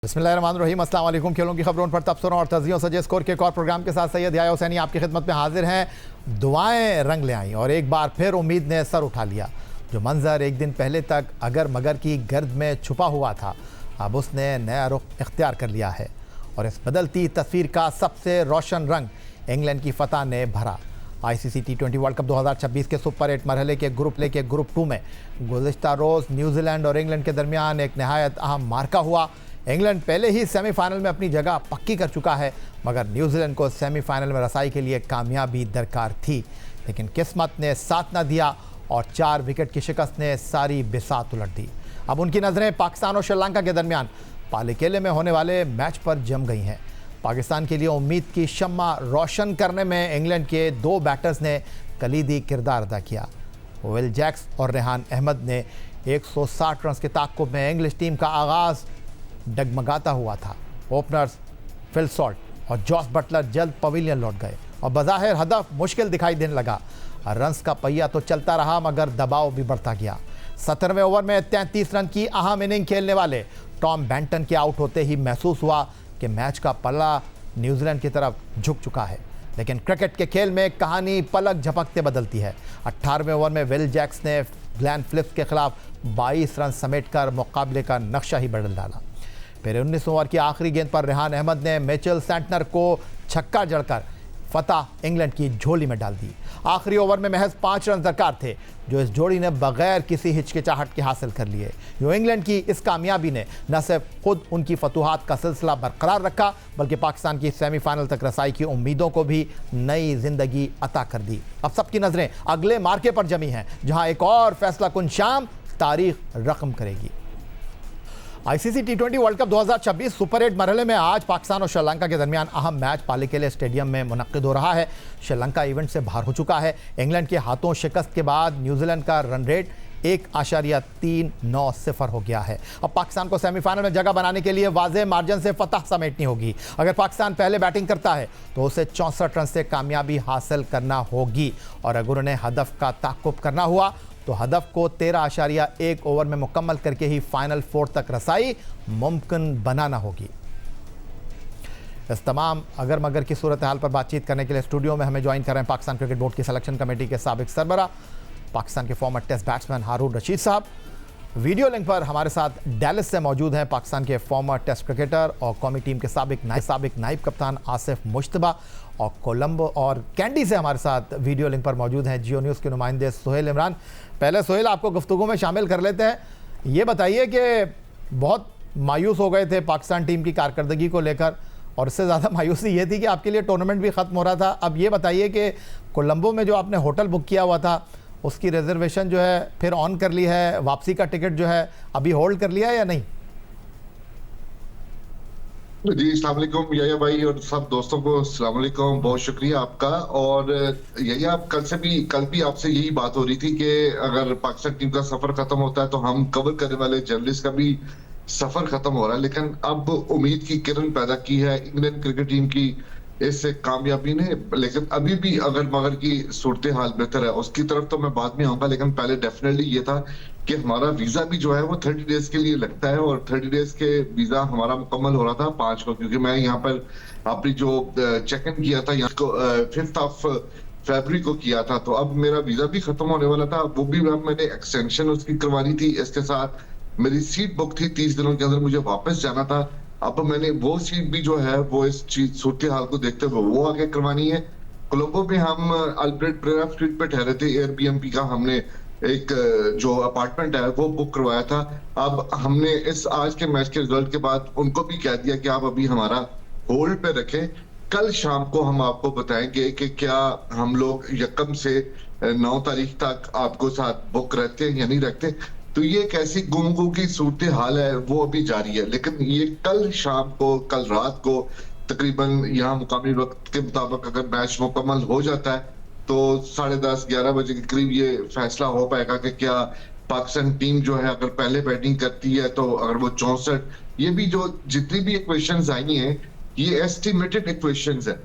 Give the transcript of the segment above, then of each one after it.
बिस्मिल्लाहिर्रहमानिर्रहीम, अस्सलाम वालेकुम। खेलों की खबरों पर तबसरों और तजियों सजे स्कोर के एक और प्रोग्राम के साथ सैयद याह्या हुसैनी आपकी खिदमत में हाजिर हैं। दुआएं रंग ले आईं और एक बार फिर उम्मीद ने सर उठा लिया। जो मंजर एक दिन पहले तक अगर मगर की गर्द में छुपा हुआ था, अब उसने नया रुख इख्तियार कर लिया है और इस बदलती तस्वीर का सबसे रोशन रंग इंग्लैंड की फतह ने भरा। ICC T20 वर्ल्ड कप 2026 के सुपर 8 मरहले के ग्रुप 2 में गुज़िश्ता रोज़ न्यूजीलैंड और इंग्लैंड के दरमियान एक नहायत अहम मार्का हुआ। इंग्लैंड पहले ही सेमीफाइनल में अपनी जगह पक्की कर चुका है, मगर न्यूजीलैंड को सेमीफाइनल में रसाई के लिए कामयाबी दरकार थी, लेकिन किस्मत ने साथ न दिया और 4 विकेट की शिकस्त ने सारी बिसात उलट दी। अब उनकी नज़रें पाकिस्तान और श्रीलंका के दरमियान पालीकेले में होने वाले मैच पर जम गई हैं। पाकिस्तान के लिए उम्मीद की शम्मा रोशन करने में इंग्लैंड के 2 बैटर्स ने कलीदी किरदार अदा किया। विल जैक्स और रेहान अहमद ने 160 रन के ताक़ुब में इंग्लिश टीम का आगाज़ डगमगाता हुआ था। ओपनर्स फिल सॉल्ट और जॉस बटलर जल्द पवेलियन लौट गए और बज़ाहिर हदफ मुश्किल दिखाई देने लगा। रन्स का पहिया तो चलता रहा, मगर दबाव भी बढ़ता गया। 17वें ओवर में 33 रन की अहम इनिंग खेलने वाले टॉम बैंटन के आउट होते ही महसूस हुआ कि मैच का पल्ला न्यूजीलैंड की तरफ झुक चुका है। लेकिन क्रिकेट के खेल में कहानी पलक झपकते बदलती है। 18वें ओवर में विल जैक्स ने ग्लेन फिलिप्स के खिलाफ 22 रन समेटकर मुकाबले का नक्शा ही बदल डाला। फिर 19 ओवर की आखिरी गेंद पर रेहान अहमद ने मिचेल सेंटनर को छक्का जड़कर फतह इंग्लैंड की झोली में डाल दी। आखिरी ओवर में महज 5 रन दरकार थे, जो इस जोड़ी ने बगैर किसी हिचकिचाहट के हासिल कर लिए। यो इंग्लैंड की इस कामयाबी ने न सिर्फ खुद उनकी फतूहात का सिलसिला बरकरार रखा, बल्कि पाकिस्तान की सेमीफाइनल तक रसाई की उम्मीदों को भी नई जिंदगी अता कर दी। अब सबकी नज़रें अगले मार्के पर जमी हैं, जहां एक और फैसला कुन शाम तारीख रकम करेगी। ICC T20 world cup 2026 super 8 मरहले में आज पाकिस्तान और श्रीलंका के दरमियान अहम मैच पालीकेले स्टेडियम में मुनक्किद हो रहा है। श्रीलंका इवेंट से बाहर हो चुका है। इंग्लैंड के हाथों शिकस्त के बाद न्यूजीलैंड का रन रेट 1.39 हो गया है। अब पाकिस्तान को सेमीफाइनल में जगह बनाने के लिए वाज़ेह मार्जिन से फतह समेटनी होगी। अगर पाकिस्तान पहले बैटिंग करता है तो उसे 64 रन से कामयाबी हासिल करना होगी, और अगर उन्हें हदफ का ताक़ुब करना हुआ तो हदफ को 13.1 ओवर में मुकम्मल करके ही फाइनल 4 तक रसाई मुमकिन बनाना होगी। इस तमाम अगर मगर की सूरत हाल पर बातचीत करने के लिए स्टूडियो में हमें ज्वाइन कर रहे हैं पाकिस्तान क्रिकेट बोर्ड की सिलेक्शन कमेटी के साबिक सरबरा, पाकिस्तान के फॉर्मर टेस्ट बैट्समैन हारून रशीद साहब। वीडियो लिंक पर हमारे साथ डैलस से मौजूद हैं पाकिस्तान के फॉर्मर टेस्ट क्रिकेटर और कौमी टीम के साबिक नाइब कप्तान आसिफ मुश्तबा, और कोलंबो और कैंडी से हमारे साथ वीडियो लिंक पर मौजूद हैं जियो न्यूज़ के नुमाइंदे सुहेल इमरान। पहले सुहेल, आपको गुफ्तगू में शामिल कर लेते हैं। ये बताइए कि बहुत मायूस हो गए थे पाकिस्तान टीम की कारकर्दगी को लेकर, और इससे ज़्यादा मायूसी ये थी कि आपके लिए टूर्नामेंट भी ख़त्म हो रहा था। अब ये बताइए कि कोलंबो में जो आपने होटल बुक किया हुआ था उसकी रिजर्वेशन जो है फिर ऑन कर ली है, वापसी का टिकट जो है अभी होल्ड कर लिया है या नहीं? जी अस्सलाम वालेकुम याया भाई और सब दोस्तों को अस्सलाम वालेकुम, बहुत शुक्रिया आपका। और याया, कल भी आपसे यही बात हो रही थी कि अगर पाकिस्तान टीम का सफर खत्म होता है तो हम कवर करने वाले जर्नलिस्ट का भी सफर खत्म हो रहा है। लेकिन अब उम्मीद की किरण पैदा की है इंग्लैंड क्रिकेट टीम की इस कामयाबी ने। लेकिन अभी भी अगर मगर की सूरत हाल बेहतर है, उसकी तरफ तो मैं बाद में आऊंगा। लेकिन पहले डेफिनेटली ये था कि हमारा वीजा भी जो है वो 30 डेज के लिए लगता है, और 30 डेज के वीजा हमारा मुकम्मल हो रहा था 5 को, क्योंकि मैं यहाँ पर अपनी जो चेक इन किया था यहाँ को 5 फरवरी को किया था, तो अब मेरा वीजा भी खत्म होने वाला था। वो भी मैंने एक्सटेंशन उसकी करवानी थी। इसके साथ मेरी सीट बुक थी, 30 दिनों के अंदर मुझे वापस जाना था। अब मैंने वो सीट भी जो है वो इस चीज सूरत हाल को देखते हुए वो आगे करवानी है। कोलंबो में हम अल्फ्रेड परेरा स्ट्रीट पे ठहरे थे। एयरबीएनबी का हमने एक जो अपार्टमेंट है वो बुक करवाया था। अब हमने इस आज के मैच के रिजल्ट के बाद उनको भी कह दिया कि आप अभी हमारा होल्ड पे रखें। कल शाम को हम आपको बताएंगे कि क्या हम लोग 1 से 9 तारीख तक आपको साथ बुक रखते हैं या नहीं रखते। तो ये एक ऐसी गुमगू की सूरत हाल है, वो अभी जारी है। लेकिन ये कल शाम को, कल रात को तकरीबन यहाँ मुकामी वक्त के मुताबिक अगर मैच मुकम्मल हो जाता है तो 10:30-11 बजे के करीब ये फैसला हो पाएगा कि क्या पाकिस्तान टीम जो है अगर पहले बैटिंग करती है तो अगर वो 64, ये भी जो जितनी भी इक्वेशंस आई हैं ये एस्टिमेटेड इक्वेशंस है।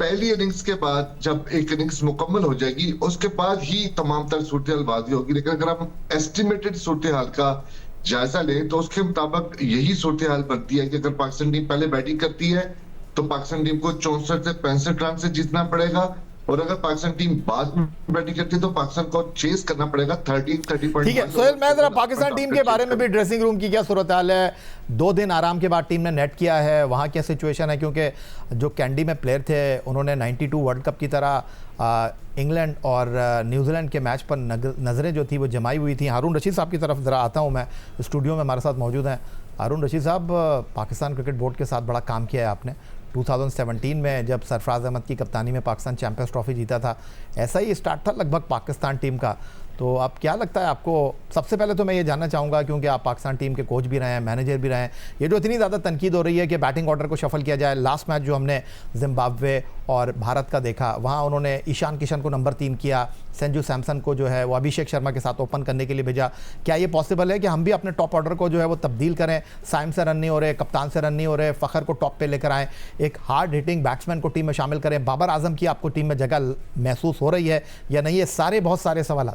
पहली इनिंग्स के बाद जब एक इनिंग्स मुकम्मल हो जाएगी उसके बाद ही तमाम तर सूरत हाल वाज़ेह होगी। लेकिन अगर हम एस्टिमेटेड सूरत हाल का जायजा लें तो उसके मुताबिक यही सूरत हाल बनती है कि अगर पाकिस्तान टीम पहले बैटिंग करती है तो पाकिस्तान टीम को 64 से 65 रन से जीतना पड़ेगा, और अगर पाकिस्तान टीम बाद में बैटिंग करती है तो पाकिस्तान को चेस करना पड़ेगा 30. ठीक है सोहेल, मैं जरा पाकिस्तान टीम के बारे में भी, ड्रेसिंग रूम की क्या सूरत हाल है? 2 दिन आराम के बाद टीम ने नेट किया है, वहाँ क्या सिचुएशन है? क्योंकि जो कैंडी में प्लेयर थे उन्होंने 92 वर्ल्ड कप की तरह इंग्लैंड और न्यूजीलैंड के मैच पर नज़रें जो थी वो जमाई हुई थी। हारून रशीद साहब की तरफ ज़रा आता हूँ, मैं स्टूडियो में हमारे साथ मौजूद हैं। हारून रशीद साहब, पाकिस्तान क्रिकेट बोर्ड के साथ बड़ा काम किया है आपने। 2017 में जब सरफराज अहमद की कप्तानी में पाकिस्तान चैंपियंस ट्रॉफी जीता था, ऐसा ही स्टार्ट था लगभग पाकिस्तान टीम का। तो अब क्या लगता है आपको? सबसे पहले तो मैं ये जानना चाहूँगा, क्योंकि आप पाकिस्तान टीम के कोच भी रहे हैं, मैनेजर भी रहे हैं, ये जो इतनी ज़्यादा तनकीद हो रही है कि बैटिंग ऑर्डर को शफल किया जाए। लास्ट मैच जो हमने जिम्बाब्वे और भारत का देखा, वहाँ उन्होंने ईशान किशन को नंबर 3 किया, संजू सैमसन को जो है वो अभिषेक शर्मा के साथ ओपन करने के लिए भेजा। क्या ये पॉसिबल है कि हम भी अपने टॉप ऑर्डर को जो है वो तब्दील करें? साइम से रन नहीं हो रहे, कप्तान से रन नहीं हो रहे, फ़खर को टॉप पे लेकर आएँ, एक हार्ड हिटिंग बैट्समैन को टीम में शामिल करें? बाबर आजम की आपको टीम में जगह महसूस हो रही है या नहीं? ये सारे बहुत सारे सवाल।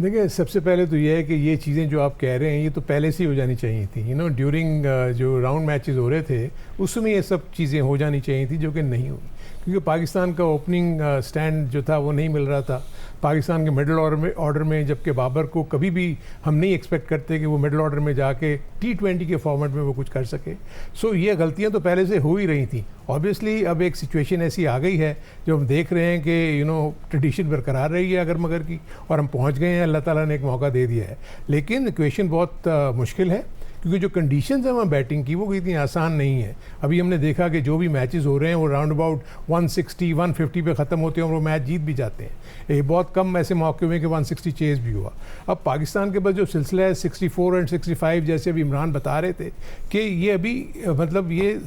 देखिए, सबसे पहले तो ये है कि ये चीज़ें जो आप कह रहे हैं ये तो पहले से ही हो जानी चाहिए थी। ड्यूरिंग जो राउंड मैचेस हो रहे थे उसमें ये सब चीज़ें हो जानी चाहिए थी, जो कि नहीं हुई, क्योंकि पाकिस्तान का ओपनिंग स्टैंड जो था वो नहीं मिल रहा था पाकिस्तान के मिडिल ऑर्डर में, जबकि बाबर को कभी भी हम नहीं एक्सपेक्ट करते कि वो मिडिल ऑर्डर में जाके T20 के फॉर्मेट में वो कुछ कर सके। सो ये गलतियां तो पहले से हो ही रही थी। ऑब्वियसली अब एक सिचुएशन ऐसी आ गई है जो हम देख रहे हैं कि ट्रेडिशन बरकरार रही है अगर मगर की, और हम पहुंच गए हैं, अल्लाह ताला ने एक मौका दे दिया है। लेकिन इक्वेशन बहुत मुश्किल है, क्योंकि जो कंडीशंस हैं वहाँ बैटिंग की वो इतनी आसान नहीं है। अभी हमने देखा कि जो भी मैचेस हो रहे हैं वो राउंड अबाउट 160 150 पे ख़त्म होते हैं और वो मैच जीत भी जाते हैं। ये बहुत कम ऐसे मौके हुए कि 160 चेज भी हुआ। अब पाकिस्तान के पास जो सिलसिला है 64 और 65, जैसे अभी इमरान बता रहे थे कि ये अभी मतलब ये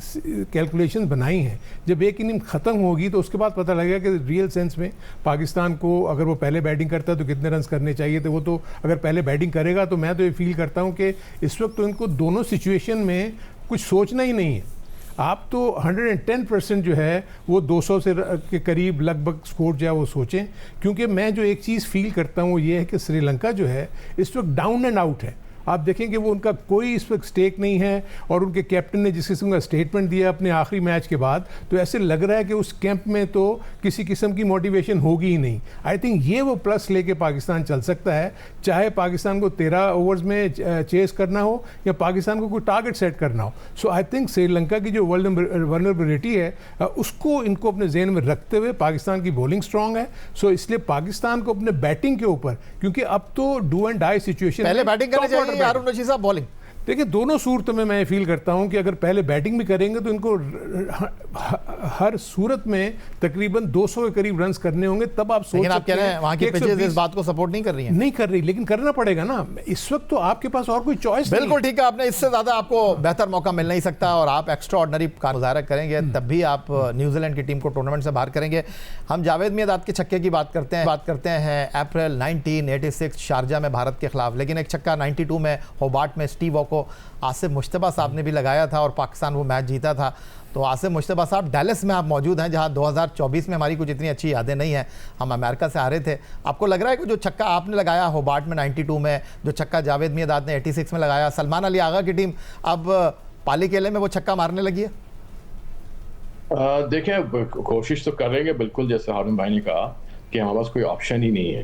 कैलकुलेशन बनाई हैं, जब एक इनिंग ख़त्म होगी तो उसके बाद पता लगेगा कि रियल सेंस में पाकिस्तान को अगर वो पहले बैटिंग करता है तो कितने रन करने चाहिए थे। वो तो अगर पहले बैटिंग करेगा तो मैं तो ये फील करता हूँ कि इस वक्त तो इनको दोनों सिचुएशन में कुछ सोचना ही नहीं है। आप तो 110% जो है वो 200 से के करीब लगभग स्कोर जो है वो सोचें, क्योंकि मैं जो एक चीज़ फील करता हूँ वो ये है कि श्रीलंका जो है इस वक्त डाउन एंड आउट है। आप देखेंगे वो उनका कोई इस वक्त स्टेक नहीं है, और उनके कैप्टन ने जिस किस्म का स्टेटमेंट दिया अपने आखिरी मैच के बाद, तो ऐसे लग रहा है कि उस कैंप में तो किसी किस्म की मोटिवेशन होगी ही नहीं। आई थिंक ये वो प्लस लेके पाकिस्तान चल सकता है, चाहे पाकिस्तान को 13 ओवर्स में चेस करना हो या पाकिस्तान को कोई टारगेट सेट करना हो। सो आई थिंक श्रीलंका की जो वल्नरेबिलिटी है उसको इनको अपने जहन में रखते हुए, पाकिस्तान की बॉलिंग स्ट्रांग है, सो इसलिए पाकिस्तान को अपने बैटिंग के ऊपर, क्योंकि अब तो डू एंड डाई सिचुएशन, पहले बैटिंग करनी चाहिए हारून रशीद साहब, बॉलिंग? देखिए, दोनों सूरतों में मैं फील करता हूं कि अगर पहले बैटिंग भी करेंगे तो इनको हर सूरत में तकरीबन 200 के करीब रन्स करने होंगे, तब आप सोच सकते हैं। वहां की पिचेस इस बात को सपोर्ट नहीं कर रही हैं? नहीं कर रही, लेकिन करना पड़ेगा ना। इस वक्त तो आपके पास और कोई चॉइस नहीं। बिल्कुल ठीक है, आपने इससे ज्यादा आपको बेहतर मौका मिल नहीं सकता, और आप एक्स्ट्रा ऑर्डिनरी मुजाहरा करेंगे तब भी आप न्यूजीलैंड की टीम को टूर्नामेंट से बाहर करेंगे। हम जावेद मियादाद के छक्के की बात करते हैं अप्रैल 1986 शारजा में भारत के खिलाफ, लेकिन एक छक्का 92 में होबार्ट में स्टीव वॉ को आसिफ मुश्तबा साहब ने भी लगाया था और पाकिस्तान वो मैच जीता था। तो आसिफ मुश्तबा साहब, डैलस में आप मौजूद हैं, जहां 2024 में हमारी कुछ इतनी अच्छी यादें नहीं हैं, हम अमेरिका से आ रहे थे। आपको लग रहा है कि जो छक्का आपने लगाया होबार्ट में 92 में, जो छक्का जावेद मियादाद ने 86 में लगाया, सलमान अली आगा की टीम अब पाली केले में वो छक्का मारने लगी है? देखें, कोशिश तो करेंगे बिल्कुल, जैसे हारून भाई ने कहा कि हमारे पास कोई ऑप्शन ही नहीं है।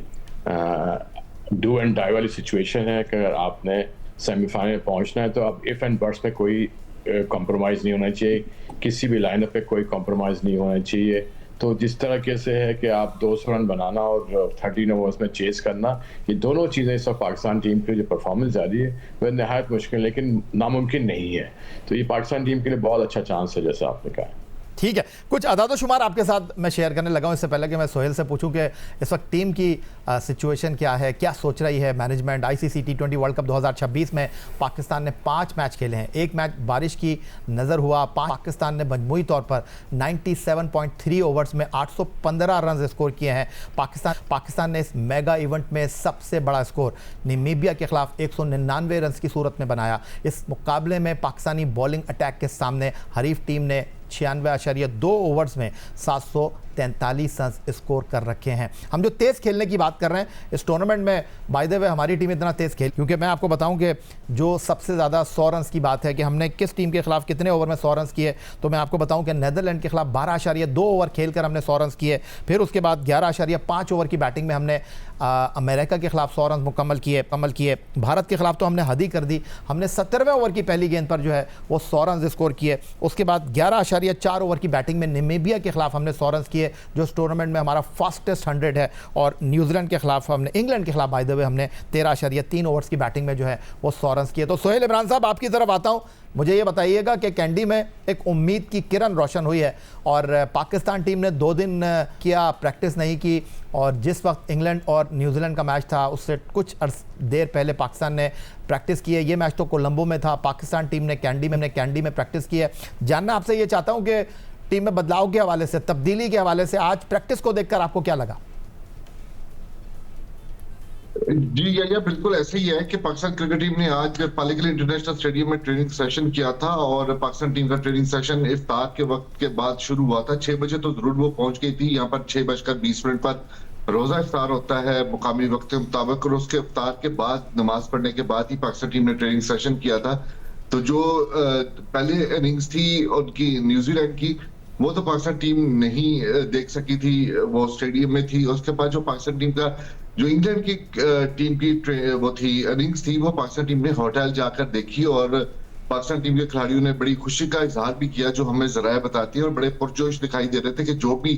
डू एंड डाई वाली सिचुएशन है कि अगर आपने सेमीफाइनल पहुंचना है तो अब इफ एंड बट्स में कोई कॉम्प्रोमाइज़ नहीं होना चाहिए, किसी भी लाइनअप पे कोई कॉम्प्रोमाइज़ नहीं होना चाहिए। तो जिस तरीके से है कि आप 200 रन बनाना और 13 ओवर्स में चेस करना, ये दोनों चीज़ें इस वक्त पाकिस्तान टीम की जो परफॉर्मेंस जा रही है वह नहायत मुश्किल लेकिन नामुमकिन नहीं है। तो ये पाकिस्तान टीम के लिए बहुत अच्छा चांस है, जैसा आपने कहा। ठीक है, कुछ अदाद शुमार आपके साथ मैं शेयर करने लगा हूं। इससे पहले कि मैं सोहेल से पूछूं कि इस वक्त टीम की सिचुएशन क्या है, क्या सोच रही है management. ICC T20 world cup 2026 में पाकिस्तान ने 5 मैच खेले हैं, एक मैच बारिश की नज़र हुआ। पाकिस्तान ने मजमूई तौर पर 97.3 ओवर्स में 815 रन स्कोर किए हैं। पाकिस्तान ने इस मेगा इवेंट में सबसे बड़ा स्कोर नामीबिया के खिलाफ 199 रन की सूरत में बनाया। इस मुकाबले में पाकिस्तानी बॉलिंग अटैक के सामने हरीफ टीम ने 96.2 ओवर्स में 43 रन स्कोर कर रखे हैं। हम जो तेज़ खेलने की बात कर रहे हैं इस टूर्नामेंट में, बाय द वे हमारी टीम इतना तेज़ खेल, क्योंकि मैं आपको बताऊं कि जो सबसे ज़्यादा 100 रन की बात है कि हमने किस टीम के खिलाफ कितने ओवर में 100 रन किए, तो मैं आपको बताऊं कि नीदरलैंड के खिलाफ 12.2 ओवर खेलकर हमने 100 रन किए। फिर उसके बाद 11.5 ओवर की बैटिंग में हमने अमेरिका के खिलाफ 100 रन मुकम्मल किए। भारत के खिलाफ तो हमने हद ही कर दी, हमने 17वें ओवर की पहली गेंद पर जो है वो 100 रन स्कोर किए। उसके बाद 11.4 ओवर की बैटिंग में नामीबिया के खिलाफ हमने 100 रन किए, जो इस टूर्नामेंट में हमारा फास्टेस्ट 100 है। और न्यूजीलैंड के खिलाफ हमने, इंग्लैंड के खिलाफ बाय द वे हमने 13.3 ओवर्स की बैटिंग में जो है वो 100 रन किए। तो सोहेल इमरान साहब, आपकी तरफ आता हूँ, मुझे ये बताइएगा कि कैंडी में एक उम्मीद की किरण रोशन हुई है और पाकिस्तान टीम ने 2 दिन किया प्रैक्टिस नहीं की, और जिस वक्त इंग्लैंड और न्यूजीलैंड का मैच था उससे कुछ देर पहले पाकिस्तान ने प्रैक्टिस की है। ये मैच तो कोलंबो में था, पाकिस्तान टीम ने कैंडी में प्रैक्टिस की है। जानना आपसे ये चाहता हूँ कि टीम में बदलाव के हवाले से, तब्दीली के हवाले से आज प्रैक्टिस को देखकर आपको क्या लगा? जी या बिल्कुल ऐसे ही है कि पाकिस्तान क्रिकेट टीम ने आज पालीगल इंटरनेशनल स्टेडियम में ट्रेनिंग सेशन किया था, और पाकिस्तान टीम का ट्रेनिंग सेशन इफ्तार के वक्त के बाद शुरू हुआ था। 6 बजे तो जरूर वो पहुंच गई थी। यहाँ पर 6:20 पर रोजा इफ्तार होता है मुकामी वक्त के मुताबिक, और उसके इफ्तार के बाद नमाज पढ़ने के बाद ही पाकिस्तान टीम ने ट्रेनिंग सेशन किया था। तो जो पहले इनिंग्स थी उनकी न्यूजीलैंड की, वो तो पाकिस्तान टीम नहीं देख सकी थी, वो स्टेडियम में थी। उसके बाद जो पाकिस्तान टीम का, जो इंग्लैंड की टीम की वो थी इनिंग्स थी, वो पाकिस्तान टीम ने होटल जाकर देखी, और पाकिस्तान टीम के खिलाड़ियों ने बड़ी खुशी का इजहार भी किया, जो हमें जराया बताती है, और बड़े पुरजोश दिखाई दे रहे थे कि जो भी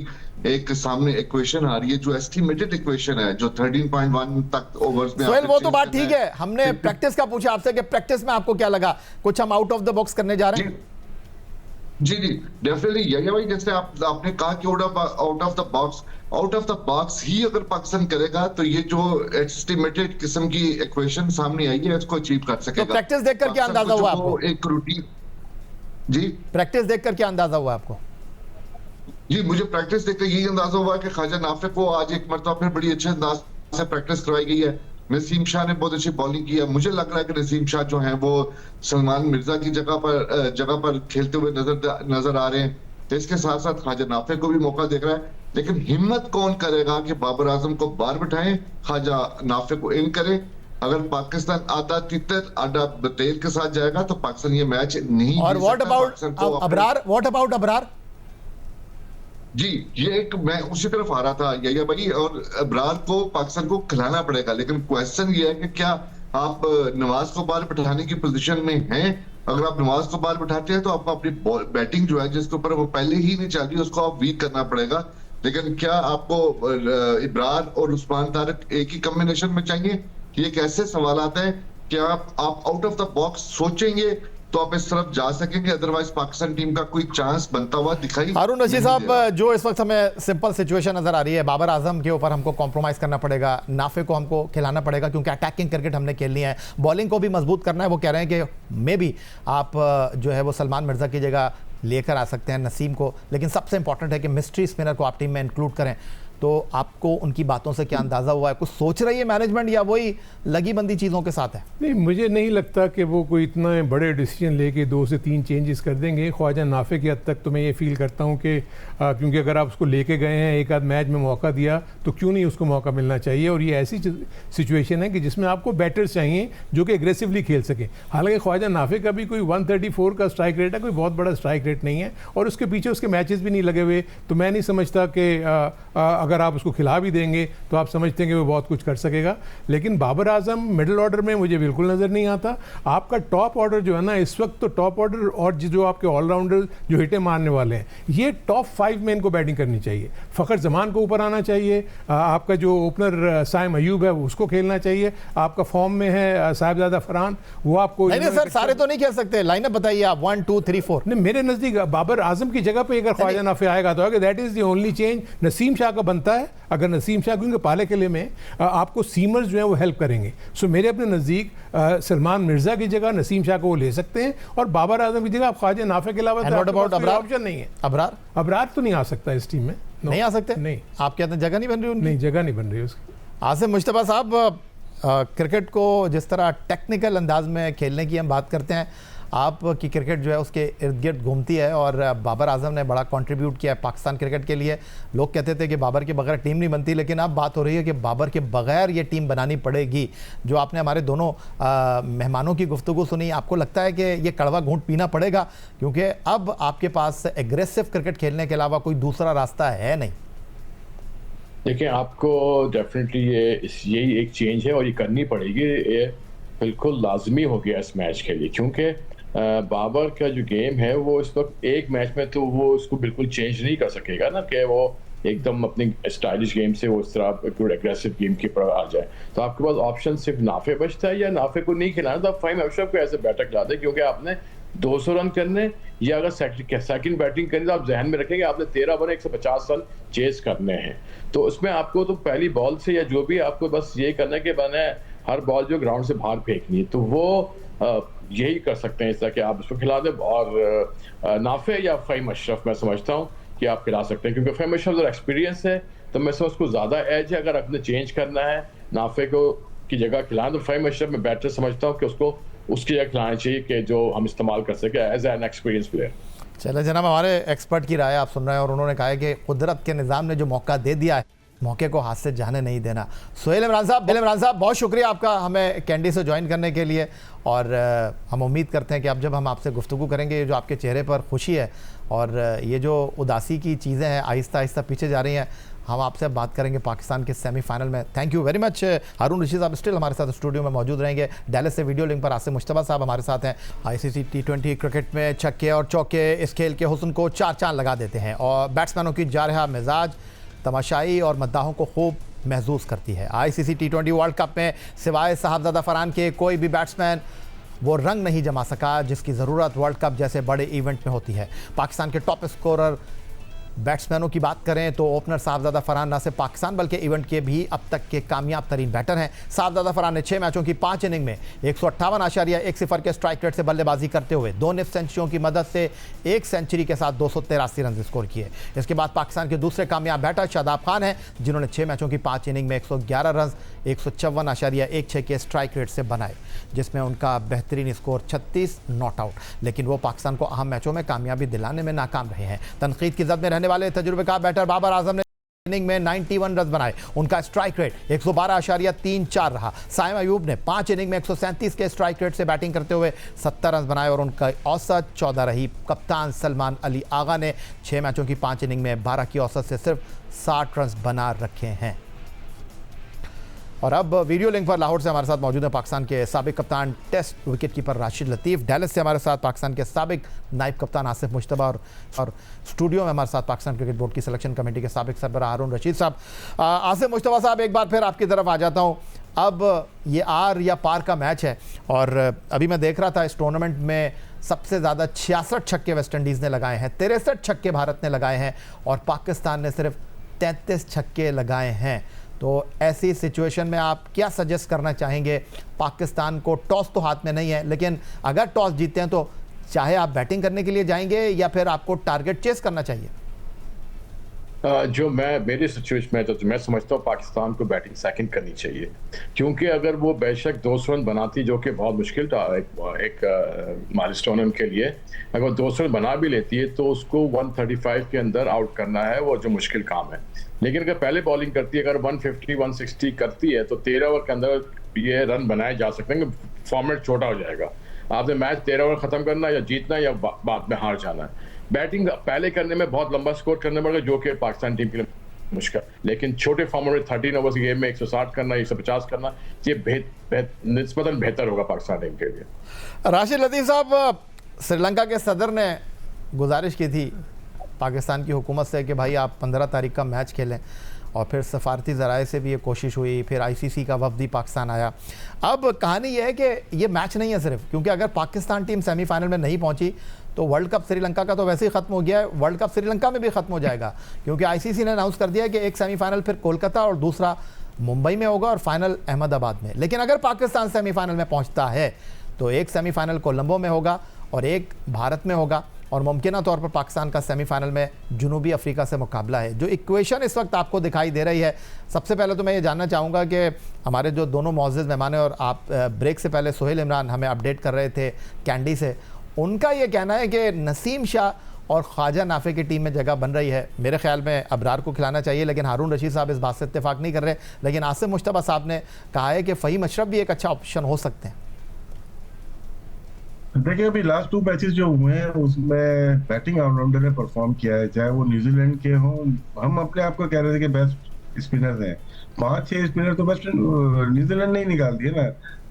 एक सामने इक्वेशन आ रही है, जो एस्टिमेटेड इक्वेशन है, जो 13.1 तक ओवर्स में। सोहेल, वो तो बात ठीक है, हमने प्रैक्टिस का पूछा आपसे कि प्रैक्टिस में आपको क्या लगा, कुछ हम आउट ऑफ द बॉक्स करने जा रहे हैं? जी डेफिनेटली यही भाई, जैसे आपने कहा कि आउट ऑफ द बॉक्स ही अगर पाकिस्तान करेगा तो ये जो एस्टिमेटेड किस्म की इक्वेशन सामने आई है इसको अचीव कर सकेगा। तो प्रैक्टिस देखकर क्या अंदाजा हुआ आपको? एक रूटीन, जी प्रैक्टिस देखकर क्या अंदाजा हुआ आपको? जी मुझे प्रैक्टिस देखकर यही अंदाजा हुआ कि ख्वाजा नाफे को आज एक मरतबा फिर बड़ी अच्छे अंदाज से प्रैक्टिस करवाई गई है। नसीम शाह ने बहुत अच्छी बॉलिंग की है। मुझे लग रहा है कि नसीम शाह जो है वो सलमान मिर्जा की जगह पर खेलते हुए नजर आ रहे हैं। तो इसके साथ साथ ख्वाजा नाफे को भी मौका देख रहा है, लेकिन हिम्मत कौन करेगा कि बाबर आजम को बाहर बिठाएं, ख्वाजा नाफे को इन करे। अगर पाकिस्तान आधा तितर आधा तेल के साथ जाएगा तो पाकिस्तान ये मैच नहीं। और व्हाट अबाउट अबरार? जी ये एक, मैं उसी तरफ आ रहा था यही भाई, और अबरार को पाकिस्तान को खिलाना पड़ेगा, लेकिन क्वेश्चन ये है कि क्या आप नवाज को बाहर बिठाने की पोजीशन में हैं? अगर आप नवाज को बाहर बिठाते हैं तो आपको अपनी बैटिंग जो है जिसके ऊपर वो पहले ही नहीं चल रही उसको आप वीक करना पड़ेगा। लेकिन क्या आपको इब्रार और उस्मान तारिक एक ही कॉम्बिनेशन में चाहिए? ये एक ऐसे सवाल आता है कि आप आउट ऑफ द बॉक्स सोचेंगे तो आप इस तरफ जा सकेंगे, अदरवाइज पाकिस्तान टीम का कोई चांस बनता हुआ दिखाई। हारून रशीद साहब, जो इस वक्त हमें सिंपल सिचुएशन नजर आ रही है, बाबर आजम के ऊपर हमको कॉम्प्रोमाइज करना पड़ेगा, नाफे को हमको खिलाना पड़ेगा क्योंकि अटैकिंग क्रिकेट हमने खेलनी है, बॉलिंग को भी मजबूत करना है। वो कह रहे हैं कि मे बी आप जो है वो सलमान मिर्जा की जगह लेकर आ सकते हैं नसीम को, लेकिन सबसे इंपॉर्टेंट है कि मिस्ट्री स्पिनर को आप टीम में इंक्लूड करें। तो आपको उनकी बातों से क्या अंदाजा हुआ है? कुछ सोच रही है मैनेजमेंट या वही लगी बंदी चीज़ों के साथ है? नहीं, मुझे नहीं लगता कि वो कोई इतना बड़े डिसीजन लेके 2 से 3 चेंजेस कर देंगे। ख्वाजा नाफे की हद तक तो मैं ये फील करता हूँ कि क्योंकि अगर आप उसको लेके गए हैं, एक आध मैच में मौका दिया, तो क्यों नहीं उसको मौका मिलना चाहिए। और ये ऐसी सिचुएशन है कि जिसमें आपको बैटर्स चाहिए जो कि एग्रेसिवली खेल सकें। हालांकि ख्वाजा नाफे का भी कोई 134 का स्ट्राइक रेट है, कोई बहुत बड़ा स्ट्राइक रेट नहीं है, और उसके पीछे उसके मैचेस भी नहीं लगे हुए। तो मैं नहीं समझता कि अगर आप उसको खिला भी देंगे तो आप समझते हैं कि वो बहुत कुछ कर सकेगा। लेकिन बाबर आजम मिडिल ऑर्डर में मुझे बिल्कुल नज़र नहीं आता। आपका टॉप ऑर्डर जो है ना इस वक्त, तो टॉप ऑर्डर और जो आपके ऑलराउंडर जो हिटें मारने वाले हैं, ये टॉप 5 में इनको बैटिंग करनी चाहिए। फ़खर जमान को ऊपर आना चाहिए, आपका जो ओपनर साइम अयूब है उसको खेलना चाहिए, आपका फॉर्म में है साहिबजादा फरहान, वो आपको नहीं सर, सारे तो नहीं खेल सकते। लाइनअप बताइए आप 1 2 3 4। नहीं, मेरे नज़दीक बाबर आजम की जगह पे अगर ख्वाजा नाफे आएगा तो that is the only change. Naseem Shah का बनता है, अगर नसीम शाह, क्योंकि पाले किले में आपको सीमर्स जो हैं वो हेल्प करेंगे। सो मेरे अपने नज़दीक सलमान मिर्जा की जगह नसीम शाह को वो ले सकते हैं, और बाबर आजम की जगह आप ख्वाजा नाफे के अलावा ऑप्शन नहीं है। अबरार तो नहीं आ सकता इस टीम में, नहीं आ सकते। नहीं, आप कहते हैं जगह नहीं बन रही? नहीं, जगह नहीं बन रही उसकी। आसिम मुश्तबा साहब, क्रिकेट को जिस तरह टेक्निकल अंदाज में खेलने की हम बात करते हैं, आपकी क्रिकेट जो है उसके इर्द गिर्द घूमती है और बाबर आजम ने बड़ा कंट्रीब्यूट किया है पाकिस्तान क्रिकेट के लिए। लोग कहते थे कि बाबर के बगैर टीम नहीं बनती, लेकिन अब बात हो रही है कि बाबर के बगैर ये टीम बनानी पड़ेगी। जो आपने हमारे दोनों मेहमानों की गुफ्तगू सुनी, आपको लगता है कि ये कड़वा घूंट पीना पड़ेगा, क्योंकि अब आपके पास एग्रेसिव क्रिकेट खेलने के अलावा कोई दूसरा रास्ता है नहीं? देखिए, आपको डेफिनेटली यही एक चेंज है और ये करनी पड़ेगी। ये बिल्कुल लाजमी हो गया इस मैच के लिए, क्योंकि बाबर का जो गेम है वो इस वक्त एक मैच में तो वो उसको बिल्कुल चेंज नहीं कर सकेगा ना, कि वो एकदम अपनी स्टाइलिश गेम से वो इस तरह गुड एग्रेसिव गेम की पर आ जाए। तो आपके पास ऑप्शन सिर्फ नाफे बचता है, या नाफे को नहीं खिलाना तो आप फ़हीम अशरफ को ऐसे बैटर खिला दें, क्योंकि आपने 200 रन करने, या अगर सेकंड बैटिंग करनी तो आप जहन में रखेंगे आपने 13 ओवर 150 रन चेज करने हैं। तो उसमें आपको तो पहली बॉल से या जो भी आपको बस ये करना है कि मैंने हर बॉल जो ग्राउंड से बाहर फेंकनी है, तो वो यही कर सकते हैं इस तरह कि आप उसको खिला दें। और नाफे या फ़हीम अशरफ मैं समझता हूँ कि आप खिला सकते हैं, क्योंकि फ़हीम अशरफ अगर एक्सपीरियंस है तो मैं समझ उसको ज़्यादा एज है। अगर आपने चेंज करना है नाफे को की जगह खिलाएं तो फ़हीम अशरफ में बेटर समझता हूँ कि उसको उसकी जगह खिलाना चाहिए कि जो हम इस्तेमाल कर सके एज एन एक्सपीरियंस प्लेयर। चले जनाब, हमारे एक्सपर्ट की राय आप सुन रहे हैं और उन्होंने कहा है कि कुदरत के निज़ाम ने जो मौका दे दिया है, मौके को हाथ से जाने नहीं देना। सोहेल इमरान साहब बहुत शुक्रिया आपका हमें कैंडी से ज्वाइन करने के लिए, और हम उम्मीद करते हैं कि अब जब हम आपसे गुफ्तगू करेंगे, ये जो आपके चेहरे पर खुशी है और ये जो उदासी की चीज़ें हैं आहिस्ता आहिस्ता पीछे जा रही हैं, हम आपसे अब बात करेंगे पाकिस्तान के सेमीफाइनल में। Thank you very much. Haroon Rashid साहब स्टिल हमारे साथ स्टूडियो में मौजूद रहेंगे। डैलस से वीडियो लिंक पर आसिफ मुश्तबा साहब हमारे साथ हैं। ICC T20 क्रिकेट में छक्के और चौके इस खेल के हुस्न को चार चांद लगा देते हैं और बैट्समैनों की जारहा मिजाज तमाशाई और मद्दाहों को खूब महसूस करती है। ICC T20 वर्ल्ड कप में सिवाय साहबजादा फरहान के कोई भी बैट्समैन वो रंग नहीं जमा सका जिसकी ज़रूरत वर्ल्ड कप जैसे बड़े इवेंट में होती है। पाकिस्तान के टॉप स्कोरर बैट्समैनों की बात करें तो ओपनर साहबजादा फरहान न सिर्फ पाकिस्तान बल्कि इवेंट के भी अब तक के कामयाब तरीन बैटर हैं। साहबजादा फरहान ने 6 मैचों की 5 इनिंग में 158.10 के स्ट्राइक रेट से बल्लेबाजी करते हुए 2 निफ्ट सेंचुरियों की मदद से 1 सेंचुरी के साथ 283 रन स्कोर किए। इसके बाद पाकिस्तान के दूसरे कामयाब बैटर शादाब खान हैं, जिन्होंने 6 मैचों की 5 इनिंग में 111 रन 154.16 के स्ट्राइक रेट से बनाए, जिसमें उनका बेहतरीन स्कोर 36 नॉट आउट। लेकिन वो पाकिस्तान को अहम मैचों में कामयाबी दिलाने में नाकाम रहे हैं। तनकीद की जद में रहने वाले तजुर्बेकार बैटर बाबर आजम ने इनिंग में 91 रन बनाए। उनका स्ट्राइक रेट 112.34 रहा। साइम अयूब ने 5 इनिंग में 137 के स्ट्राइक रेट से बैटिंग करते हुए 70 रन बनाए और उनका औसत 14 रही। कप्तान सलमान अली आगा ने 6 मैचों की 5 इनिंग में 12 की औसत से सिर्फ 60 रन बना रखे हैं। और अब वीडियो लिंक पर लाहौर से हमारे साथ मौजूद है पाकिस्तान के साबिक कप्तान टेस्ट विकेट कीपर राशिद लतीफ़। डैलस से हमारे साथ पाकिस्तान के साबिक नायब कप्तान आसिफ मुश्तबा और स्टूडियो में हमारे साथ पाकिस्तान क्रिकेट बोर्ड की सिलेक्शन कमेटी के साबिक सरबराह हारून रशीद साहब। आसिफ मुश्तबा साहब, एक बार फिर आपकी तरफ आ जाता हूँ। अब ये आर या पार का मैच है और अभी मैं देख रहा था इस टूर्नामेंट में सबसे ज़्यादा 66 छक्के वेस्ट इंडीज़ ने लगाए हैं, 63 छक्के भारत ने लगाए हैं और पाकिस्तान ने सिर्फ 33 छक्के लगाए हैं। तो ऐसी सिचुएशन में आप क्या सजेस्ट करना चाहेंगे? पाकिस्तान को टॉस तो हाथ में नहीं है, लेकिन अगर टॉस जीतते हैं तो चाहे आप बैटिंग करने के लिए जाएंगे या फिर आपको टारगेट चेस करना चाहिए? जो मेरी सिचुएशन में तो मैं समझता हूँ पाकिस्तान को बैटिंग सेकंड करनी चाहिए, क्योंकि अगर वो बेशक 200 रन बनाती, जो कि बहुत मुश्किल था एक माइलस्टोन उनके लिए, अगर 200 रन बना भी लेती है तो उसको 135 के अंदर आउट करना है, वो जो मुश्किल काम है। लेकिन अगर पहले बॉलिंग करती है, अगर 150 160 करती है तो 13 ओवर के अंदर ये रन बनाए जा सकते हैं। फॉर्मेट छोटा हो जाएगा, आपने मैच 13 ओवर खत्म करना या जीतना या बाद में हार जाना है। बैटिंग पहले करने में बहुत लंबा स्कोर करने पड़ेगा, जो कि पाकिस्तान टीम के लिए मुश्किल। लेकिन छोटे फॉर्मेट में 13 ओवर्स गेम में 160 करना, 150 करना, ये निस्बतन बेहतर होगा पाकिस्तान टीम के लिए। राशिद लतीफ़ साहब, श्रीलंका के सदर ने गुजारिश की थी पाकिस्तान की हुकूमत से कि भाई आप 15 तारीख का मैच खेलें, और फिर सफारती ज़राए से भी ये कोशिश हुई, फिर ICC का वफदी पाकिस्तान आया। अब कहानी ये है कि ये मैच नहीं है सिर्फ, क्योंकि अगर पाकिस्तान टीम सेमीफाइनल में नहीं पहुंची तो वर्ल्ड कप श्रीलंका का तो वैसे ही ख़त्म हो गया है, वर्ल्ड कप श्रीलंका में भी ख़त्म हो जाएगा, क्योंकि ICC ने अनाउंस कर दिया कि एक सेमीफाइनल फिर कोलकाता और दूसरा मुंबई में होगा और फाइनल अहमदाबाद में। लेकिन अगर पाकिस्तान सेमीफाइनल में पहुँचता है तो एक सेमीफाइनल कोलंबो में होगा और एक भारत में होगा, और मुमकिन तौर पर पाकिस्तान का सेमीफाइनल में जनूबी अफ्रीका से मुकाबला है। जो इक्वेशन इस वक्त आपको दिखाई दे रही है, सबसे पहले तो मैं ये जानना चाहूँगा कि हमारे जो दोनों मौजूद मेहमान हैं, और आप ब्रेक से पहले सोहेल इमरान हमें अपडेट कर रहे थे कैंडी से, उनका ये कहना है कि नसीम शाह और ख्वाजा नाफे की टीम में जगह बन रही है। मेरे ख्याल में अबरार को खिलाना चाहिए, लेकिन हारून रशीद साहब इस बात से इत्तेफाक नहीं कर रहे। लेकिन आसिम मुश्तबा साहब ने कहा है कि फ़हीम अशरफ भी एक अच्छा ऑप्शन हो सकते हैं। देखिए, अभी लास्ट 2 मैचेस जो हुए हैं उसमें बैटिंग ऑलराउंडर ने परफॉर्म किया है, चाहे वो न्यूजीलैंड के हों। हम अपने आप को कह रहे थे कि बेस्ट स्पिनर्स हैं, 5-6 स्पिनर तो बेस्ट न्यूजीलैंड ने ही निकाल दिए ना।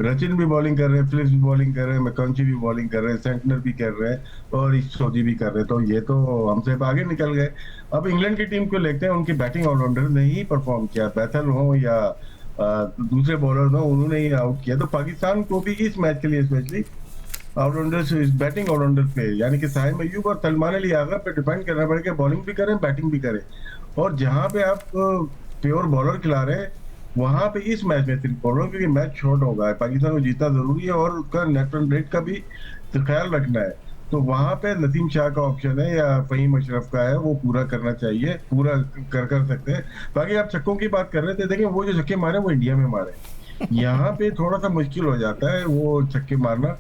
रचिन भी बॉलिंग कर रहे हैं, फिलिप्स भी बॉलिंग कर रहे हैं, मैकंची भी बॉलिंग कर रहे हैं, सेंटनर भी कर रहे हैं और सऊदी भी कर रहे हैं, तो ये तो हमसे आगे निकल गए। अब इंग्लैंड की टीम को लेते हैं, उनकी बैटिंग ऑलराउंडर ने ही परफॉर्म किया, बैथल हो या दूसरे बॉलर हो, उन्होंने ही आउट किया। तो पाकिस्तान को भी इस मैच के लिए स्पेशली ऑलराउंडर, बैटिंग ऑलराउंडर पे, यानी कि साहिब अय्यूब और सलमान अली आगा पे डिपेंड करना पड़ेगा, बॉलिंग भी करें बैटिंग भी करें। और जहां पे आप प्योर बॉलर खिला रहे हैं वहां पे इस मैच में सिर्फ बॉलर, क्योंकि मैच शॉर्ट होगा, पाकिस्तान को जीतना जरूरी है और उसका नेट रन रेट का भी ख्याल रखना है। तो वहां पे नसीम शाह का ऑप्शन है या फ़हीम अशरफ का है, वो पूरा करना चाहिए, पूरा कर सकते हैं। बाकी आप छक्कों की बात कर रहे थे, देखिए वो जो छक्के मारे वो इंडिया में मारे, यहाँ पे थोड़ा सा मुश्किल हो जाता है वो छक्के मारना।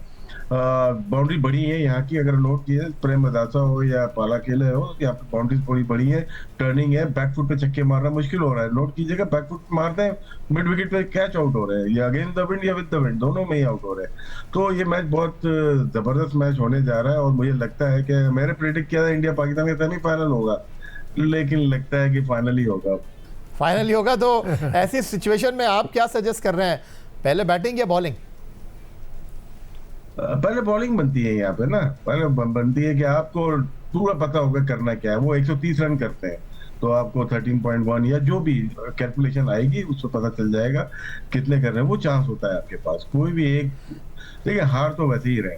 बाउंड्री बड़ी है यहाँ की, अगर नोट किए प्रेम मदासा हो या पाला केले हो, यहाँ पे बाउंड्रीज थोड़ी बड़ी है, टर्निंग है, बैकफुट पे छक्के मारना मुश्किल हो रहा है। नोट कीजिएगा, बैकफुट मारते हैं मिड विकेट पे कैच आउट हो रहे हैं, या अगेंस्ट द विंड या विद द विंड, दोनों में ही आउट हो रहे हैं। तो ये मैच बहुत जबरदस्त मैच होने जा रहा है और मुझे लगता है कि मैंने प्रेडिक्ट किया था इंडिया पाकिस्तान का सेमीफाइनल होगा, लेकिन लगता है कि फाइनल ही होगा। फाइनल ही होगा। तो ऐसी सिचुएशन में आप क्या सजेस्ट कर रहे हैं, पहले बैटिंग या बॉलिंग? पहले बॉलिंग बनती है यहाँ पे ना, पहले बनती है कि आपको पूरा पता होगा करना क्या है। वो 130 रन करते हैं तो आपको 13.1 या जो भी कैलकुलेशन आएगी उसको पता चल जाएगा कितने कर रहे हैं। वो चांस होता है आपके पास, कोई भी एक, देखिए हार तो वैसे ही रहे,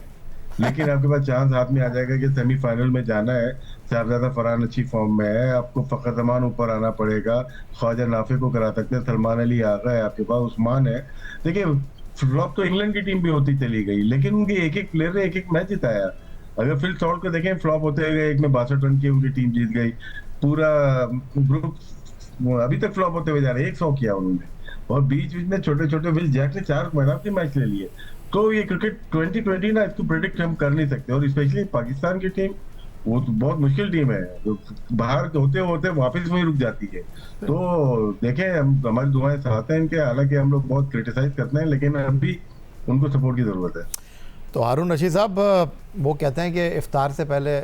लेकिन आपके पास चांस हाथ में आ जाएगा कि सेमीफाइनल में जाना है। साहबजादा फरहान अच्छी फॉर्म में है, आपको फखर जमान ऊपर आना पड़ेगा, ख्वाजा नाफे को करा सकते हैं, सलमान अली आगा है आपके पास, उस्मान है। देखिए फ्लॉप तो इंग्लैंड की टीम भी होती चली गई, लेकिन उनके एक एक प्लेयर ने एक एक मैच जिताया। अगर फिल सॉल्ट को देखें, फ्लॉप होते गए, एक में 62 रन की उनकी टीम जीत गई, पूरा ग्रुप अभी तक फ्लॉप होते हुए जा रहे हैं, 100 किया उन्होंने, और बीच बीच में छोटे छोटे विल जैक ने 4 मैन ऑफ द मैच ले लिए। तो ये क्रिकेट 2020 ना, इसको प्रेडिक्ट हम कर नहीं सकते। और स्पेशली पाकिस्तान की टीम, वो तो बहुत मुश्किल टीम है, जो बाहर होते होते वापस वहीं रुक जाती है। तो देखें, हम हमारी दुआएं चाहते हैं इनके, हालांकि हम लोग बहुत क्रिटिसाइज करते हैं, लेकिन अभी उनको सपोर्ट की जरूरत है। तो हारून रशीद साहब वो कहते हैं कि इफ्तार से पहले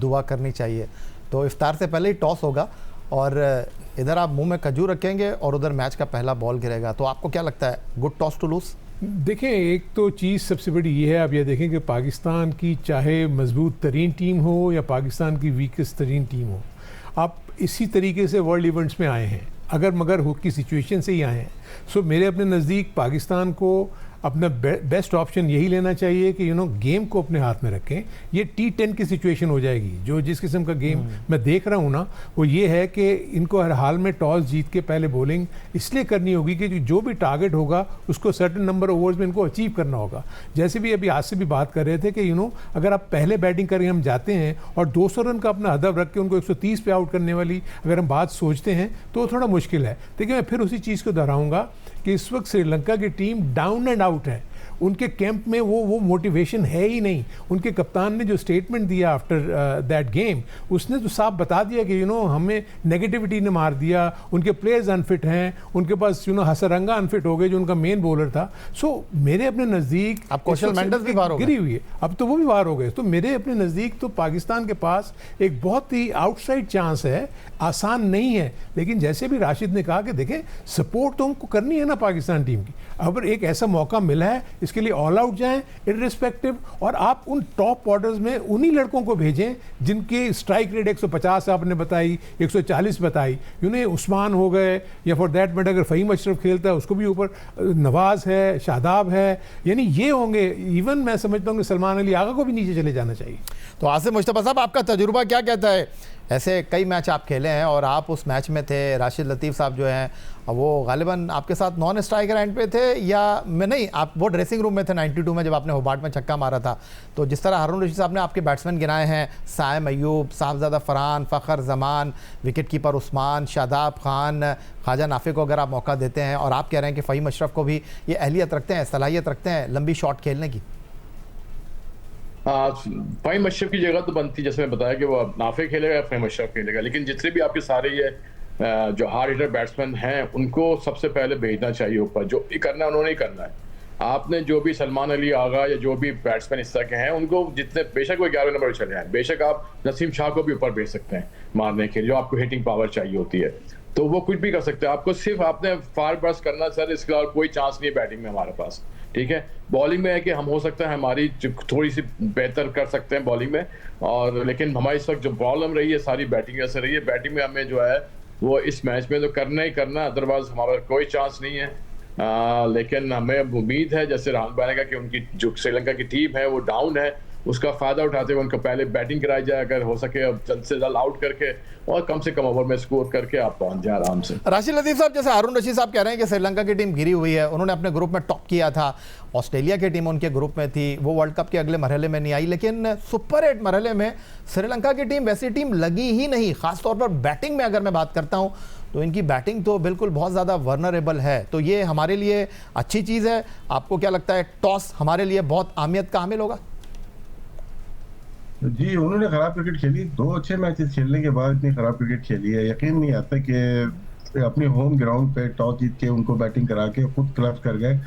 दुआ करनी चाहिए, तो इफ्तार से पहले ही टॉस होगा और इधर आप मुंह में खजूर रखेंगे और उधर मैच का पहला बॉल गिरेगा, तो आपको क्या लगता है, गुड टॉस टू लूज? देखें, एक तो चीज़ सबसे बड़ी ये है, आप ये देखें कि पाकिस्तान की चाहे मजबूत तरीन टीम हो या पाकिस्तान की वीकेस्ट तरीन टीम हो, आप इसी तरीके से वर्ल्ड इवेंट्स में आए हैं, अगर मगर हो की सिचुएशन से ही आए हैं। सो मेरे अपने नज़दीक पाकिस्तान को अपना बेस्ट ऑप्शन यही लेना चाहिए कि गेम को अपने हाथ में रखें। ये T10 की सिचुएशन हो जाएगी, जो जिस किस्म का गेम मैं देख रहा हूँ ना, वो ये है कि इनको हर हाल में टॉस जीत के पहले बॉलिंग इसलिए करनी होगी कि जो भी टारगेट होगा उसको सर्टेन नंबर ओवर्स में इनको अचीव करना होगा। जैसे भी अभी आज से भी बात कर रहे थे कि अगर आप पहले बैटिंग करके हम जाते हैं और 200 रन का अपना हदफ रख के उनको 130 पे आउट करने वाली अगर हम बात सोचते हैं तो थोड़ा मुश्किल है। देखिए, मैं फिर उसी चीज़ को दोहराऊंगा कि इस वक्त श्रीलंका की टीम डाउन एंड आउट है, उनके कैंप में वो मोटिवेशन है ही नहीं। उनके कप्तान ने जो स्टेटमेंट दिया आफ्टर दैट गेम, उसने तो साफ बता दिया कि हमें नेगेटिविटी ने मार दिया, उनके प्लेयर्स अनफिट हैं, उनके पास हसरंगा अनफिट हो गए जो उनका मेन बॉलर था। सो मेरे अपने नज़दीक अब कौशल मेंडिस भी बाहर हो गिरी हुई है, अब तो वो भी बाहर हो गए। तो मेरे अपने नज़दीक तो पाकिस्तान के पास एक बहुत ही आउटसाइड चांस है, आसान नहीं है, लेकिन जैसे भी राशिद ने कहा कि देखें सपोर्ट तो हमको करनी है ना पाकिस्तान टीम की। अगर एक ऐसा मौका मिला है, इसके लिए ऑल आउट जाएं इररिस्पेक्टिव, और आप उन टॉप ऑर्डर्स में उन्हीं लड़कों को भेजें जिनकी स्ट्राइक रेट 150 आपने बताई, 140 बताई, उस्मान हो गए, या फॉर दैट मैटर अगर फ़हीम अशरफ खेलता है उसको भी ऊपर, नवाज है, शादाब है, यानी ये होंगे। इवन मैं समझता हूँ कि सलमान अली आगा को भी नीचे चले जाना चाहिए। तो आसिम मुश्तबा साहब, आपका तजुर्बा क्या कहता है? ऐसे कई मैच आप खेले हैं और आप उस मैच में थे, राशिद लतीफ़ साहब जो हैं वो गालिबन आपके साथ नॉन स्ट्राइकर एंड पे थे, या मैं नहीं, आप वो ड्रेसिंग रूम में थे 92 में जब आपने होबार्ट में छक्का मारा था। तो जिस तरह हारून रशीद साहब ने आपके बैट्समैन गिनाए हैं, साइम अय्यूब, साहबजादा फरहान, फ़खर जमान, विकेट कीपर उस्मान, शादाब खान, ख्वाजा नाफे को अगर आप मौका देते हैं और आप कह रहे हैं कि फ़हीम अशरफ को भी ये अहलियत रखते हैं, सलाहियत रखते हैं लंबी शॉट खेलने की? फ़हीम अशरफ की जगह तो बनती, जैसे मैं बताया कि वो नाफे खेलेगा या फ़हीम अशरफ खेलेगा, लेकिन जितने भी आपके सारे ये जो हार्ड हिटर बैट्समैन हैं उनको सबसे पहले भेजना चाहिए ऊपर। जो भी करना है उन्होंने ही करना है। आपने जो भी सलमान अली आगा या जो भी बैट्समैन इस तरह के हैं उनको जितने, बेशक वो 11 नंबर पर चले आए, बेशक आप नसीम शाह को भी ऊपर भेज सकते हैं मारने के लिए, जो आपको हिटिंग पावर चाहिए होती है, तो वो कुछ भी कर सकते हैं। आपको सिर्फ आपने फायर बर्स्ट करना सर, इसके अलावा कोई चांस नहीं है बैटिंग में हमारे पास। ठीक है, बॉलिंग में है कि हम हो सकता है हमारी थोड़ी सी बेहतर कर सकते हैं बॉलिंग में, और लेकिन हमारी इस वक्त जो प्रॉब्लम रही है सारी बैटिंग से रही है। बैटिंग में हमें जो है वो इस मैच में तो करना ही करना, अदरवाइज हमारा कोई चांस नहीं है। लेकिन हमें उम्मीद है, जैसे राहुल भाई ने कहा कि उनकी जो श्रीलंका की टीम है वो डाउन है, उसका फायदा उठाते हुए उनको पहले बैटिंग कराई जाए, अगर हो सके अब जल्द से जल्द आउट करके और कम से कम ओवर में स्कोर करके आप पहुंच जाए आराम से। राशिद लतीफ साहब, जैसे हारून रशीद साहब कह रहे हैं कि श्रीलंका की टीम गिरी हुई है, उन्होंने अपने ग्रुप में टॉप किया था, ऑस्ट्रेलिया की टीम उनके ग्रुप में थी, वो वर्ल्ड कप के अगले मरहले में नहीं आई, लेकिन सुपर 8 मरहले में श्रीलंका की टीम वैसी टीम लगी ही नहीं। खासतौर पर बैटिंग में अगर मैं बात करता हूं तो इनकी बैटिंग तो बिल्कुल बहुत ज़्यादा वर्नरेबल है। तो ये हमारे लिए अच्छी चीज़ है। आपको क्या लगता है टॉस हमारे लिए बहुत अहमियत का हामिल होगा? जी, उन्होंने खराब क्रिकेट खेली, 2 अच्छे मैचेस खेलने के बाद इतनी खराब क्रिकेट खेली है। यकीन नहीं आता कि अपने होम ग्राउंड पे टॉस जीत के उनको बैटिंग करा के खुद क्लब्स कर गए,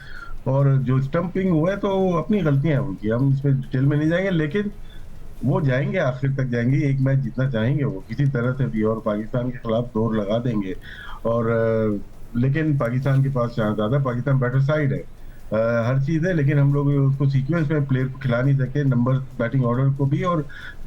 और जो स्टंपिंग हुआ है तो अपनी गलतियां हैं उनकी, हम इसमें डिटेल में नहीं जाएंगे, लेकिन वो जाएंगे, आखिर तक जाएंगे, एक मैच जीतना चाहेंगे वो किसी तरह से भी, और पाकिस्तान के खिलाफ दौड़ लगा देंगे। और लेकिन पाकिस्तान के पास चांस ज्यादा, पाकिस्तान बेटर साइड है, हर चीज है, लेकिन हम लोग उसको सीक्वेंस में प्लेयर को खिला नहीं सके, नंबर बैटिंग ऑर्डर को भी और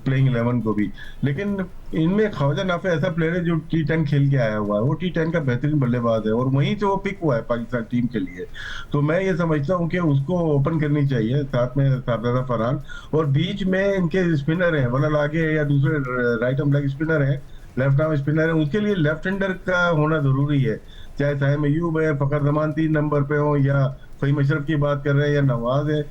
प्लेइंग 11 को भी। लेकिन इनमें ख्वाजा नाफे ऐसा प्लेयर है जो T10 खेल के आया हुआ है, वो T10 का बेहतरीन बल्लेबाज है, और वहीं से वो पिक हुआ है पाकिस्तान टीम के लिए। तो मैं ये समझता हूँ कि उसको ओपन करनी चाहिए, साथ में शाहजादा फरहान, और बीच में इनके स्पिनर हैं, वरना आगे या दूसरे राइट आर्म लेग स्पिनर हैं, लेफ्ट आर्म स्पिनर है, उसके लिए लेफ्ट हैंडर का होना जरूरी है, चाहे साहिम अयूब है, फखर जमान 3 नंबर पे हो, या फ़हीम अशरफ की बात कर रहे हैं, या नवाज है।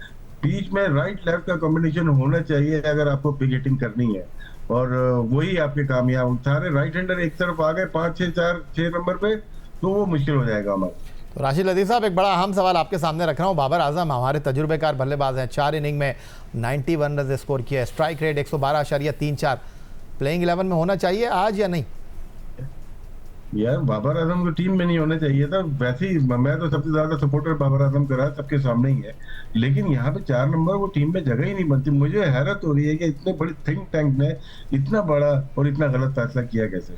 बीच में राइट लेफ्ट का कॉम्बिनेशन होना चाहिए अगर आपको पिक हिटिंग करनी है, और वही आपके कामयाब। सारे राइट हैंडर एक तरफ आ गए 5-6 नंबर पे, तो वो मुश्किल हो जाएगा हमारा। तो राशिद लतीफ साहब, एक बड़ा अहम सवाल आपके सामने रख रहा हूँ। बाबर आजम हमारे तजुर्बेकार बल्लेबाज हैं, 4 इनिंग में 91 रन स्कोर किया है, स्ट्राइक रेट 112.34। प्लेइंग 11 में होना चाहिए आज या नहीं? यार, बाबर आजम को टीम में नहीं होना चाहिए था। वैसे ही मैं तो सबसे ज्यादा सपोर्टर बाबर आजम का रहा, सबके सामने ही है, लेकिन यहाँ पे 4 नंबर वो टीम में जगह ही नहीं बनती। मुझे हैरत हो रही है कि इतने बड़े थिंक टैंक ने इतना बड़ा और इतना गलत फैसला किया कैसे।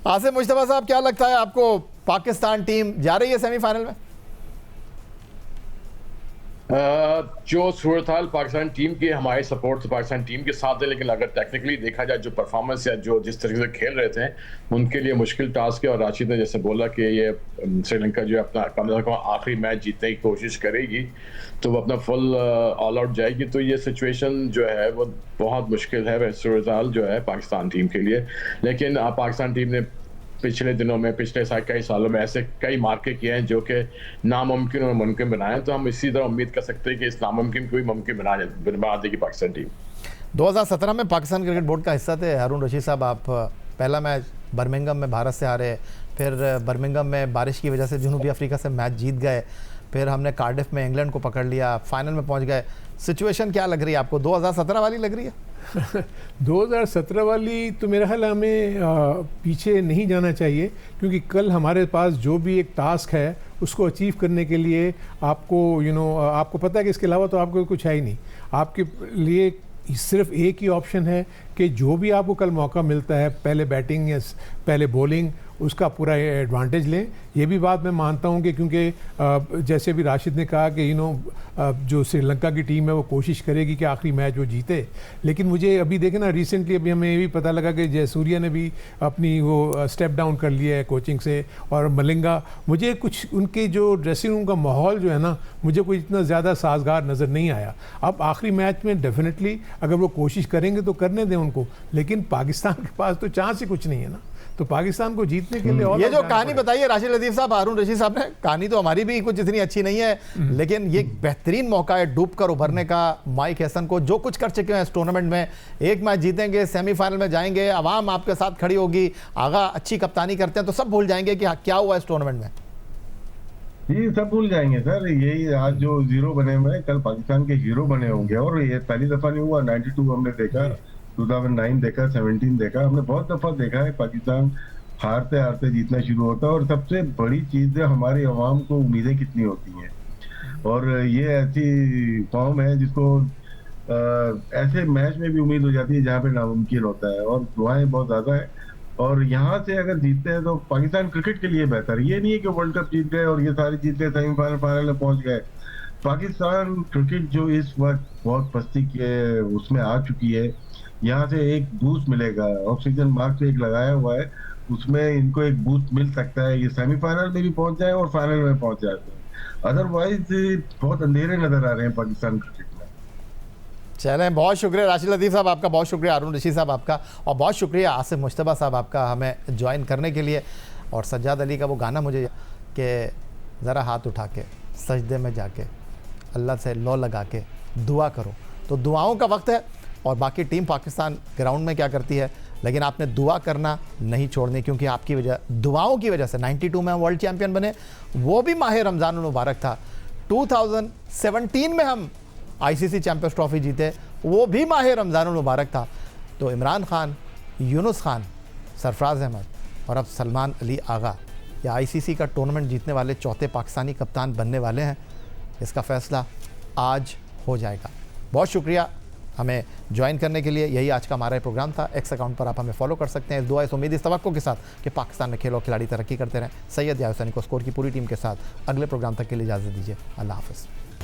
आसिफ मुश्तबा साहब, क्या लगता है आपको, पाकिस्तान टीम जा रही है सेमीफाइनल में? जो सूरत हाल पाकिस्तान टीम की, हमारे सपोर्ट तो पाकिस्तान टीम के साथ है, लेकिन अगर टेक्निकली देखा जाए जो परफॉर्मेंस या जो जिस तरीके से खेल रहे थे उनके लिए मुश्किल टास्क है। और राशिद ने जैसे बोला कि ये श्रीलंका जो अपना कम से कम आखिरी मैच जीतने की कोशिश करेगी तो वो अपना फुल ऑल आउट जाएगी, तो ये सिचुएशन जो है वो बहुत मुश्किल है वैसे सूरत हाल जो है पाकिस्तान टीम के लिए। लेकिन पाकिस्तान टीम ने पिछले दिनों में, पिछले कई सालों में ऐसे कई मार्के किए हैं जो कि नामुमकिन और मुमकिन बनाए हैं, तो हम इसी तरह उम्मीद कर सकते हैं कि इस नामुमकिन को भी मुमकिन बना देगी पाकिस्तान टीम। 2017 में पाकिस्तान क्रिकेट बोर्ड का हिस्सा थे हारून रशीद साहब आप। पहला मैच बर्मिंघम में भारत से हारे, फिर बर्मिंघम में बारिश की वजह से जनूबी अफ्रीका से मैच जीत गए, फिर हमने कार्डिफ में इंग्लैंड को पकड़ लिया, फाइनल में पहुंच गए। सिचुएशन क्या लग रही है आपको, 2017 वाली लग रही है? 2017 वाली तो मेरा ख्याल हमें पीछे नहीं जाना चाहिए, क्योंकि कल हमारे पास जो भी एक टास्क है उसको अचीव करने के लिए आपको आपको पता है कि इसके अलावा तो आपको कुछ है ही नहीं। आपके लिए सिर्फ एक ही ऑप्शन है कि जो भी आपको कल मौका मिलता है, पहले बैटिंग या पहले बॉलिंग, उसका पूरा एडवांटेज लें। ये भी बात मैं मानता हूँ कि क्योंकि जैसे भी राशिद ने कहा कि जो श्रीलंका की टीम है वो कोशिश करेगी कि आखिरी मैच वो जीते, लेकिन मुझे अभी देखें ना, रिसेंटली अभी हमें ये भी पता लगा कि जयसूर्या ने भी अपनी वो स्टेप डाउन कर लिया है कोचिंग से, और मलिंगा, मुझे कुछ उनके जो ड्रेसिंग रूम का माहौल जो है ना, मुझे कोई इतना ज़्यादा साजगार नज़र नहीं आया। अब आखिरी मैच में डेफिनेटली अगर वो कोशिश करेंगे तो करने दें उनको, लेकिन पाकिस्तान के पास तो चांस ही कुछ नहीं है ना, तो पाकिस्तान को जीतने के लिए और ये जो कहानी बताई है राशिद लतीफ साहब, हारून रशीद साहब ने, कहानी तो हमारी भी कुछ इतनी अच्छी नहीं है, लेकिन ये बेहतरीन मौका है डूब कर उभरने का। माइक हैसन को जो कुछ कर चुके हैं इस टूर्नामेंट में, एक मैच जीतेंगे, सेमीफाइनल में जाएंगे, अवाम आपके साथ खड़ी होगी, आगा अच्छी कप्तानी करते हैं तो सब भूल जाएंगे कि क्या हुआ इस टूर्नामेंट में। जी सब भूल जाएंगे सर, यही आज जो जीरो बने हुए हैं, कल पाकिस्तान के हीरो बने होंगे। और ये पहली दफा नहीं हुआ, 92 हमने देखा, 2009 देखा, 17 देखा, हमने बहुत दफा देखा है पाकिस्तान हारते हारते जीतना शुरू होता है। और सबसे बड़ी चीज है हमारी आवाम को उम्मीदें कितनी होती हैं, और ये ऐसी कौम है जिसको ऐसे मैच में भी उम्मीद हो जाती है जहाँ पे नामुमकिन होता है, और दुआएं बहुत ज्यादा है। और यहाँ से अगर जीतते हैं तो पाकिस्तान क्रिकेट के लिए बेहतर है। ये नहीं है कि वर्ल्ड कप जीत गए और ये सारी जीत गए, सेमीफाइनल फाइनल में पहुंच गए। पाकिस्तान क्रिकेट जो इस वक्त बहुत पस्ती के उसमें आ चुकी है, यहाँ से एक बूस्ट मिलेगा। ऑक्सीजन मार्क्स एक लगाया हुआ है, उसमें इनको एक बूस्ट मिल सकता है। ये सेमीफाइनल में भी पहुंच जाए और फाइनल में पहुंच जाते हैं। अदरवाइज बहुत अंधेरे नजर आ रहे हैं पाकिस्तान क्रिकेट में। चलें, बहुत शुक्रिया राशिद लतीफ़ साहब आपका, बहुत शुक्रिया हारून रशीद साहब आपका, और बहुत शुक्रिया आसिफ मुश्तबा साहब आपका हमें ज्वाइन करने के लिए। और सज्जाद अली का वो गाना मुझे कि ज़रा हाथ उठा के सजदे में जाके अल्लाह से लो लगा के दुआ करो, तो दुआओं का वक्त है। और बाकी टीम पाकिस्तान ग्राउंड में क्या करती है, लेकिन आपने दुआ करना नहीं छोड़नी, क्योंकि आपकी वजह, दुआओं की वजह से 92 में हम वर्ल्ड चैम्पियन बने, वो भी माह रमज़ान मुबारक था। 2017 में हम आईसीसी चैंपियंस ट्रॉफी जीते, वो भी माह रमज़ान मुबारक था। तो इमरान खान, यूनुस खान, सरफराज अहमद और अब सलमान अली आगा ये आईसीसी का टूर्नामेंट जीतने वाले चौथे पाकिस्तानी कप्तान बनने वाले हैं। इसका फ़ैसला आज हो जाएगा। बहुत शुक्रिया हमें ज्वाइन करने के लिए। यही आज का हमारा प्रोग्राम था। एक्स अकाउंट पर आप हमें फॉलो कर सकते हैं। इस दुआ, इस उम्मीद, इस तवक्को के साथ कि पाकिस्तान में खेल और खिलाड़ी तरक्की करते रहें। सैयद याओ सैनी को स्कोर की पूरी टीम के साथ अगले प्रोग्राम तक के लिए इजाज़त दीजिए। अल्लाह हाफ़िज़।